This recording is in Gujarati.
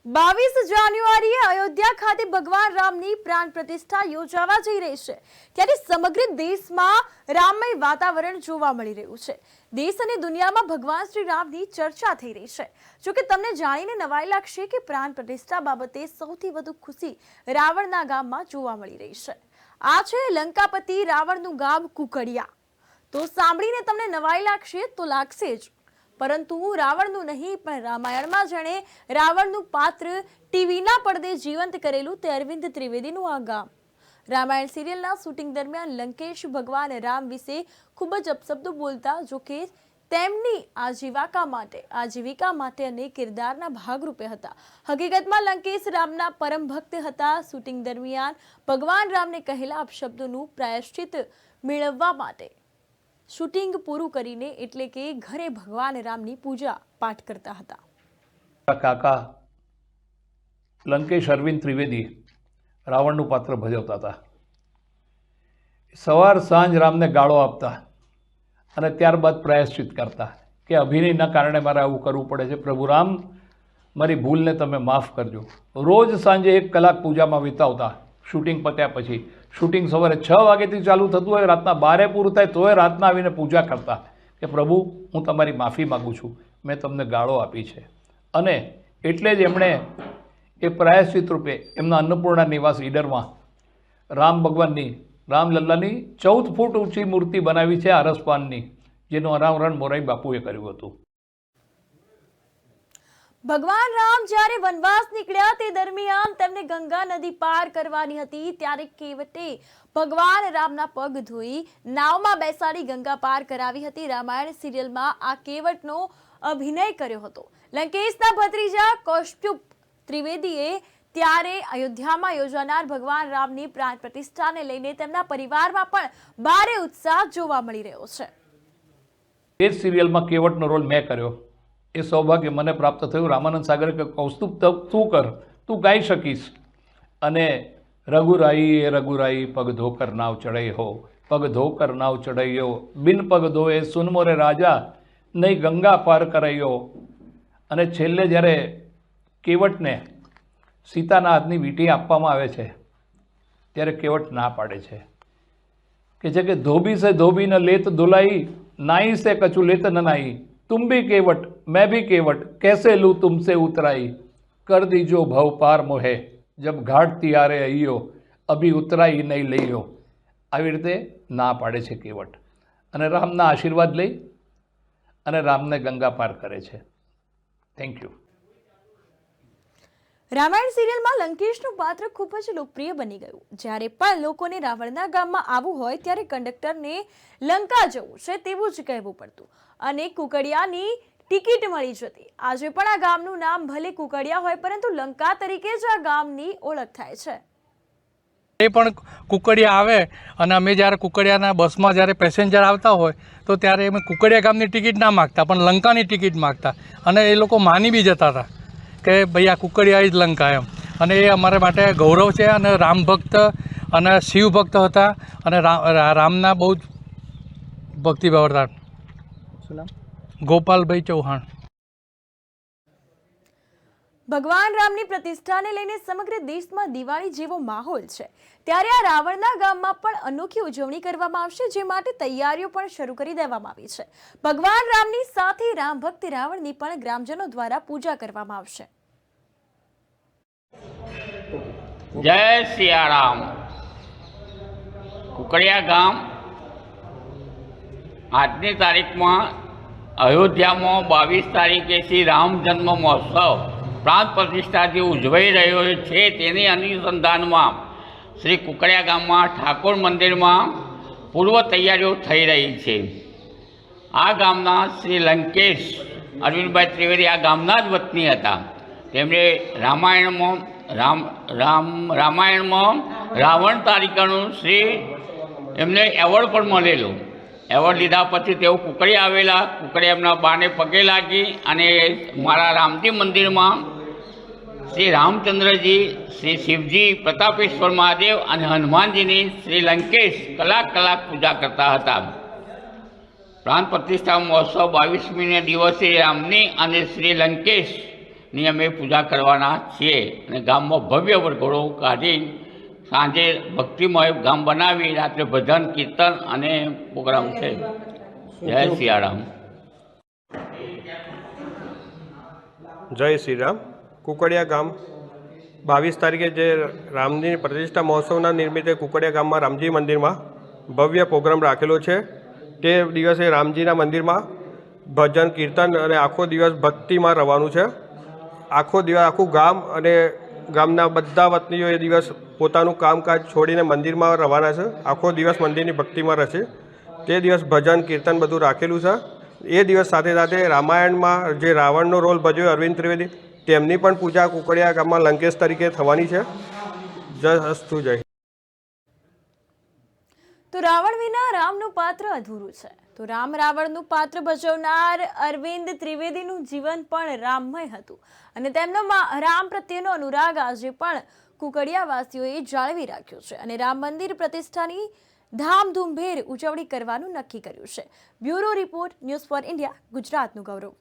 22 જાન્યુઆરીએ અયોધ્યા ખાતે ભગવાન રામની પ્રાણ પ્રતિષ્ઠા યોજાવા જઈ રહી છે। ત્યારે સમગ્ર દેશમાં રામમય વાતાવરણ જોવા મળી રહ્યું છે। દેશ અને દુનિયામાં ભગવાન શ્રી રામની ચર્ચા થઈ રહી છે। જો કે તમને જાણીને નવાઈ લાગશે કે પ્રાણ પ્રતિષ્ઠા બાબતે સૌથી વધુ ખુશી રાવણના ગામમાં જોવા મળી રહી છે। આ છે લંકાપતિ રાવણનું ગામ કુકડિયા। તો સાંભળીને તમને નવાઈ લાગશે તો લાગશે જ, પરંતુ રાવણનું નહીં પણ રામાયણમાં જેણે રાવણનું પાત્ર ટીવીના પડદે જીવંત કરેલું તે અરવિંદ ત્રિવેદીનું આ ગામ। રામાયણ સિરિયલના શૂટિંગ દરમિયાન લંકેશ ભગવાન રામ વિશે ખૂબ જ અપશબ્દો બોલતા, જો કે તેમની આજીવિકા માટે અને કિરદારના ભાગરૂપે હતા। હકીકતમાં લંકેશ રામના પરમ ભક્ત હતા। શૂટિંગ દરમિયાન ભગવાન રામને કહેલા અપશબ્દોનું પ્રાયશ્ચિત મેળવવા માટે શૂટિંગ પૂરું કરીને એટલે કે ઘરે ભગવાન રામની પૂજા પાઠ કરતા હતા। કાકા લંકેશ અરવિંદ ત્રિવેદી રાવણનું પાત્ર ભજવતા હતા। સવાર સાંજ રામને ગાળો આપતા અને ત્યારબાદ પ્રાયશ્ચિત કરતા કે અભિનયના કારણે મારે આવું કરવું પડે છે, પ્રભુ રામ મારી ભૂલને તમે માફ કરજો। રોજ સાંજે 1 કલાક પૂજામાં વિતાવતા। શૂટિંગ પત્યા પછી શૂટિંગ સવારે 6 વાગ્યાથી ચાલુ થતું હોય, રાતના 12 પૂરું થાય તોય રાતના આવીને પૂજા કરતા કે પ્રભુ હું તમારી માફી માગું છું, મેં તમને ગાળો આપી છે। અને એટલે જ એમણે એ પ્રાયશ્ચિત રૂપે એમના અન્નપૂર્ણા નિવાસ ઈડરમાં રામ ભગવાનની રામલલ્લાની 14 ફૂટ ઊંચી મૂર્તિ બનાવી છે આરસપાનની, જેનું અનાવરણ મોરારી બાપુએ કર્યું હતું। ભગવાન રામ જ્યારે વનવાસ નીકળ્યા તે દરમિયાન તેમને ગંગા નદી પાર કરવાની હતી। ત્યારે કેવટે ભગવાન રામના પગ ધોઈ નાવમાં બેસાડી ગંગા પાર કરાવી હતી। રામાયણ સિરિયલમાં આ કેવટનો અભિનય કર્યો હતો લંકેશના ભત્રીજા કૌસ્તુભ ત્રિવેદીએ। ત્યારે અયોધ્યામાં યોજાનાર ભગવાન રામની પ્રાણ પ્રતિષ્ઠાને લઈને તેમના પરિવારમાં પણ ભારે ઉત્સાહ જોવા મળી રહ્યો છે। એ સિરિયલમાં કેવટનો રોલ મેં કર્યો, એ સૌભાગ્ય મને પ્રાપ્ત થયું। રામાનંદ સાગરે કે કૌસ્તુભ તું કર, તું ગાઈ શકીશ। અને રઘુરાઈ પગ ધોકર નાવ ચढ़ई हो, પગ ધોકર નાવ ચढ़ઈયો, બિન પગ ધોએ સુનમોરે રાજા, નહીં ગંગા પાર કરાયો। અને છેલ્લે જ્યારે કેવટને સીતાના હાથની વીંટી આપવામાં આવે છે ત્યારે કેવટ ના પાડે છે કે ધોબી સે ધોબી ન લેત ધુलाई, નાઈ સે કछु લેત ન નાઈ, तुम भी केवट मैं भी केवट, कैसे लूँ तुमसे उतराई, कर दीजो भव पार मोहे, जब घाट तियारे अइयो, अभी उतराई नहीं लइयो। આવી રીતે ના પાડે છે કેવટ અને રામના આશીર્વાદ લઈ અને રામને ગંગા પાર કરે છે। Thank you. રામાયણ સિરિયલમાં લંકેશનું પાત્ર ખૂબ જ લોકપ્રિય બની ગયું। જ્યારે પણ લોકોને રાવણના ગામમાં આવવું હોય ત્યારે કંડક્ટરને લંકા જવું છે તેવું જ કહેવું પડતું અને કુકડિયાની ટિકિટ મળી જતી। આજે પણ આ ગામનું નામ ભલે કુકડિયા હોય, પરંતુ લંકા તરીકે જ આ ગામની ઓળખ થાય છે। એ પણ કુકડિયા આવે અને અમે જ્યારે કુકડિયાના બસમાં જ્યારે પેસેન્જર આવતા હોય તો ત્યારે અમે કુકડિયા ગામની ટિકિટ ના માગતા પણ લંકાની ટિકિટ માગતા અને એ લોકો માની બી જતા હતા કે ભાઈ આ કુકડિયા જ લંકા એમ। અને એ અમારા માટે ગૌરવ છે। અને રામ ભક્ત અને શિવ ભક્ત હતા અને રામના બહુ જ ભક્તિભાવ હતા। ગોપાલભાઈ ચૌહાણ। ભગવાન રામની પ્રતિષ્ઠાને લઈને સમગ્ર દેશમાં દિવાળી જેવો માહોલ છે। ત્યારે આ રાવણના ગામમાં પણ અનોખી ઉજવણી કરવામાં આવશે, જે માટે તૈયારીઓ પણ શરૂ કરી દેવામાં આવી છે। ભગવાન રામની સાથે રામ ભક્ત રાવણની પણ ગ્રામજનો દ્વારા પૂજા કરવામાં આવશે। જય સિયારામ। કુકડિયા ગામ આજની તારીખમાં અયોધ્યામાં 22 તારીખે શ્રી રામ જન્મ મહોત્સવ પ્રાણ પ્રતિષ્ઠાથી ઉજવાઈ રહ્યો છે। તેની અનુસંધાનમાં શ્રી કુકડિયા ગામમાં ઠાકોર મંદિરમાં પૂર્વ તૈયારીઓ થઈ રહી છે। આ ગામના શ્રી લંકેશ અરવિંદભાઈ ત્રિવેદી આ ગામના જ વતની હતા। તેમણે રામાયણમાં રાવણ તારીખાનું એમને એવોર્ડ પણ મળેલો। એવોર્ડ લીધા પછી તેઓ કુકડિયા આવેલા। કુકડિયા એમના બાને પગે લાગી અને મારા રામજી મંદિરમાં શ્રી રામચંદ્રજી, શ્રી શિવજી, પ્રતાપેશ્વર મહાદેવ અને હનુમાનજીની શ્રી લંકેશ કલાક પૂજા કરતા હતા। પ્રાણ પ્રતિષ્ઠા મહોત્સવ 22મીને દિવસે રામની અને શ્રી લંકેશ ની અમે પૂજા કરવાના છીએ અને ગામમાં ભવ્ય વરઘોડો કાઢી સાંજે ભક્તિમય ગામ બનાવી રાત્રે ભજન કીર્તન અને પ્રોગ્રામ છે. જય સિયારામ. જય શ્રી રામ. કુકડિયા ગામ 22 તારીખે જે રામની પ્રતિષ્ઠા મહોત્સવના નિમિત્તે કુકડિયા ગામમાં રામજી મંદિરમાં ભવ્ય પ્રોગ્રામ રાખેલો છે. તે દિવસે રામજીના મંદિરમાં ભજન કીર્તન અને આખો દિવસ ભક્તિમાં રહેવાનું છે. આખો દિવસ આખું ગામ અને ગામના બધા વતનીઓ એ દિવસ પોતાનું કામકાજ છોડીને મંદિરમાં રહેવાના છે. આખો દિવસ મંદિરની ભક્તિમાં રહેશે. તે દિવસ ભજન કીર્તન બધું રાખેલું છે. એ દિવસ સાથે સાથે રામાયણમાં જે રાવણનો રોલ ભજવ્યો અરવિંદ ત્રિવેદી તેમની પણ પૂજા કુકડિયા ગામમાં લંકેશ તરીકે થવાની છે. જય અસ્તુ જય. તો રાવણ વિના રામનું પાત્ર અધૂરું છે. તો રામ રાવણનું પાત્ર ભજવનાર અરવિંદ ત્રિવેદીનું જીવન પણ રામમય હતું અને તેમનો રામ પ્રત્યેનો અનુરાગ આજે પણ કુકડિયાવાસીઓએ જાળવી રાખ્યો છે અને રામ મંદિર પ્રતિષ્ઠાની ધામધૂમભેર ઉજવણી કરવાનું નક્કી કર્યું છે. Bureau report, news for India, ગુજરાતનું ગૌરવ.